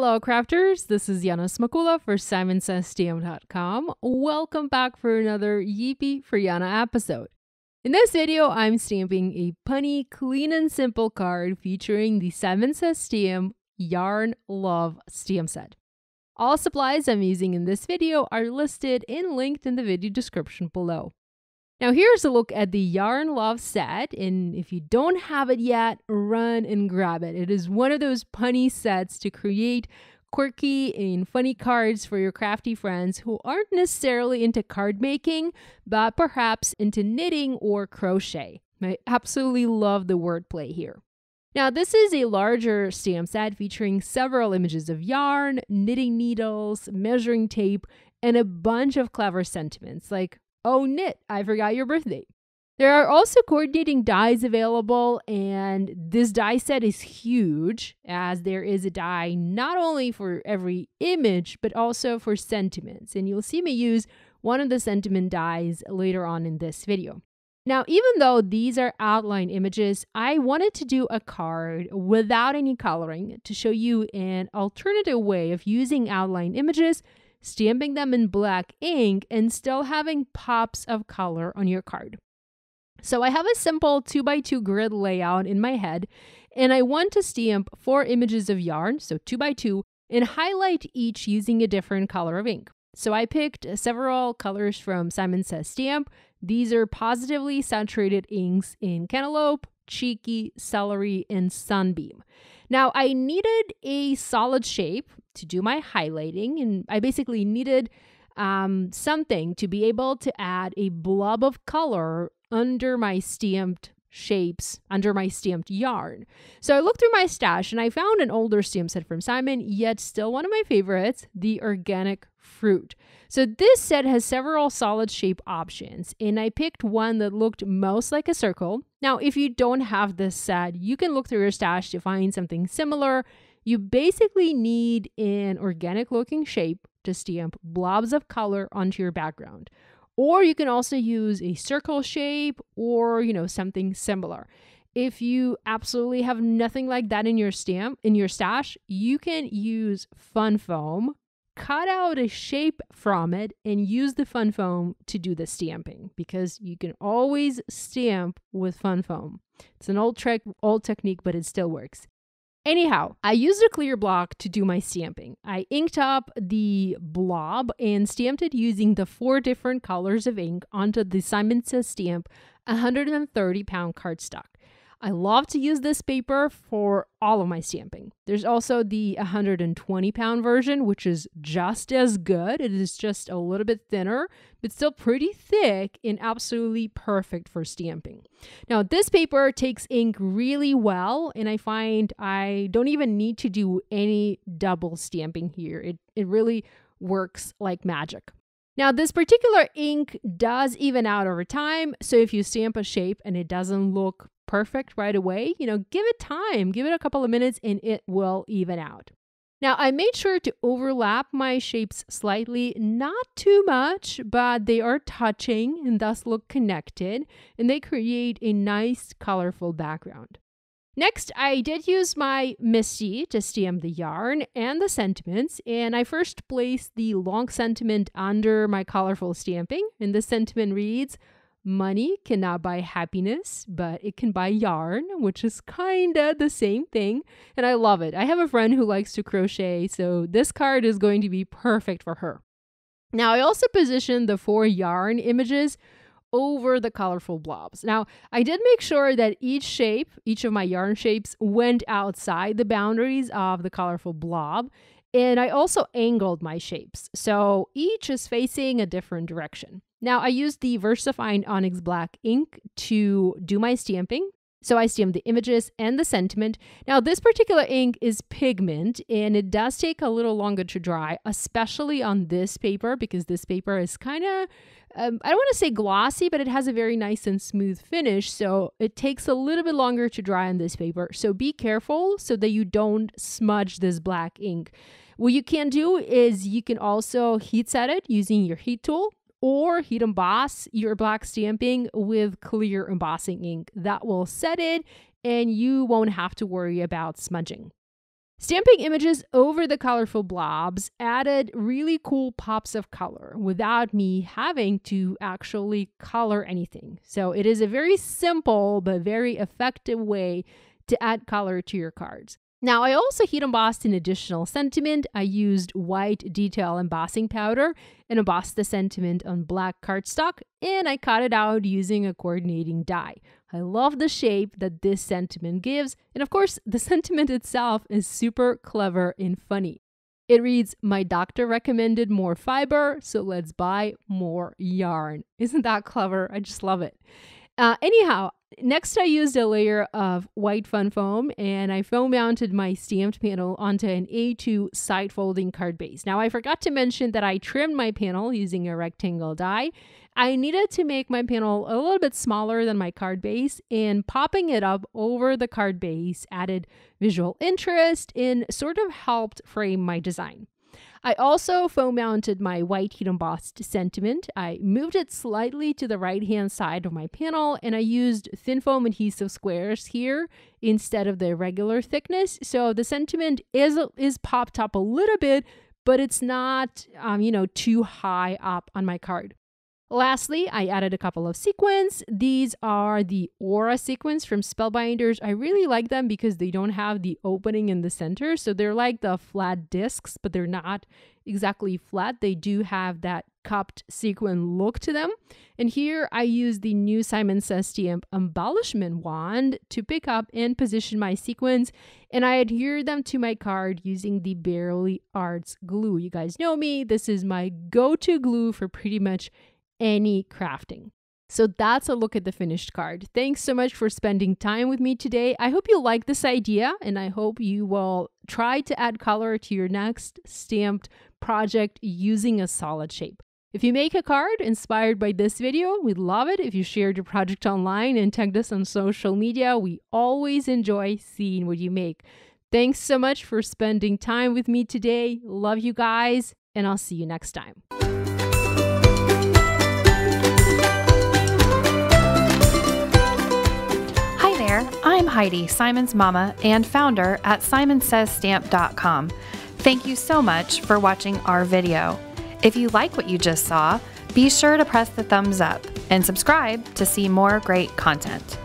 Hello crafters, this is Yana Smakula for SimonsSTM.com. Welcome back for another Yeepy for Yana episode. In this video, I'm stamping a punny, clean and simple card featuring the SimonsSTM Yarn Love stamp set. All supplies I'm using in this video are listed and linked in the video description below. Now here's a look at the Yarn Love set, and if you don't have it yet, run and grab it. It is one of those punny sets to create quirky and funny cards for your crafty friends who aren't necessarily into card making, but perhaps into knitting or crochet. I absolutely love the wordplay here. Now this is a larger stamp set featuring several images of yarn, knitting needles, measuring tape, and a bunch of clever sentiments like, "Oh, knit, I forgot your birthday." There are also coordinating dies available, and this die set is huge as there is a die not only for every image, but also for sentiments. And you'll see me use one of the sentiment dies later on in this video. Now, even though these are outline images, I wanted to do a card without any coloring to show you an alternative way of using outline images, stamping them in black ink, and still having pops of color on your card. So I have a simple 2x2 grid layout in my head, and I want to stamp 4 images of yarn, so 2x2, and highlight each using a different color of ink. So I picked several colors from Simon Says Stamp. These are Pawsitively saturated inks in Cantaloupe, Cheeky, Celery, and Sunbeam. Now I needed a solid shape to do my highlighting, and I basically needed something to be able to add a blob of color under my stamped shapes, under my stamped yarn. So I looked through my stash and I found an older stamp set from Simon, yet still one of my favorites, the Organic Fruit. So this set has several solid shape options, and I picked one that looked most like a circle. Now, if you don't have this set, you can look through your stash to find something similar. You basically need an organic looking shape to stamp blobs of color onto your background. Or you can also use a circle shape or, something similar. If you absolutely have nothing like that in your stash, you can use fun foam, cut out a shape from it, and use the fun foam to do the stamping, because you can always stamp with fun foam. It's an old technique, but it still works. Anyhow, I used a clear block to do my stamping. I inked up the blob and stamped it using the 4 different colors of ink onto the Simon Says Stamp 130-pound cardstock. I love to use this paper for all of my stamping. There's also the 120-pound version, which is just as good. It is just a little bit thinner, but still pretty thick and absolutely perfect for stamping. Now, this paper takes ink really well, and I find I don't even need to do any double stamping here. It really works like magic. Now, this particular ink does even out over time, so if you stamp a shape and it doesn't look perfect right away, give it time, give it a couple of minutes, and it will even out. Now, I made sure to overlap my shapes slightly, not too much, but they are touching and thus look connected, and they create a nice, colorful background. Next, I did use my Misty to stamp the yarn and the sentiments, and I first placed the long sentiment under my colorful stamping, and the sentiment reads, "Money cannot buy happiness, but it can buy yarn," which is kinda the same thing, and I love it. I have a friend who likes to crochet, so this card is going to be perfect for her. Now, I also positioned the 4 yarn images over the colorful blobs. Now, I did make sure that each of my yarn shapes went outside the boundaries of the colorful blob, and I also angled my shapes, so each is facing a different direction. Now, I used the VersaFine Onyx Black ink to do my stamping. So I stamped the images and the sentiment. Now, this particular ink is pigment, and it does take a little longer to dry, especially on this paper, because this paper is kind of, I don't want to say glossy, but it has a very nice and smooth finish. So it takes a little bit longer to dry on this paper. So be careful so that you don't smudge this black ink. What you can do is you can also heat set it using your heat tool, or heat emboss your black stamping with clear embossing ink. That will set it and you won't have to worry about smudging. Stamping images over the colorful blobs added really cool pops of color without me having to actually color anything. So it is a very simple but very effective way to add color to your cards. Now, I also heat embossed an additional sentiment. I used white detail embossing powder and embossed the sentiment on black cardstock, and I cut it out using a coordinating die. I love the shape that this sentiment gives, and of course, the sentiment itself is super clever and funny. It reads, "My doctor recommended more fiber, so let's buy more yarn." Isn't that clever? I just love it. Anyhow, next I used a layer of white fun foam and I foam mounted my stamped panel onto an A2 side folding card base. Now I forgot to mention that I trimmed my panel using a rectangle die. I needed to make my panel a little bit smaller than my card base, and popping it up over the card base added visual interest and sort of helped frame my design. I also foam mounted my white heat embossed sentiment. I moved it slightly to the right hand side of my panel, and I used thin foam adhesive squares here instead of the regular thickness. So the sentiment is popped up a little bit, but it's not too high up on my card. Lastly, I added a couple of sequins. These are the Aura sequins from Spellbinders. I really like them because they don't have the opening in the center. So they're like the flat discs, but they're not exactly flat. They do have that cupped sequin look to them. And here I use the new Simon Says Stamp Embellishment wand to pick up and position my sequins. And I adhere them to my card using the Barely Arts glue. You guys know me. This is my go-to glue for pretty much any crafting. So that's a look at the finished card. Thanks so much for spending time with me today. I hope you like this idea, and I hope you will try to add color to your next stamped project using a solid shape. If you make a card inspired by this video, we'd love it if you shared your project online and tagged us on social media. We always enjoy seeing what you make. Thanks so much for spending time with me today. Love you guys, and I'll see you next time. I'm Heidi, Simon's mama and founder at SimonsSaysStamp.com. Thank you so much for watching our video. If you like what you just saw, be sure to press the thumbs up and subscribe to see more great content.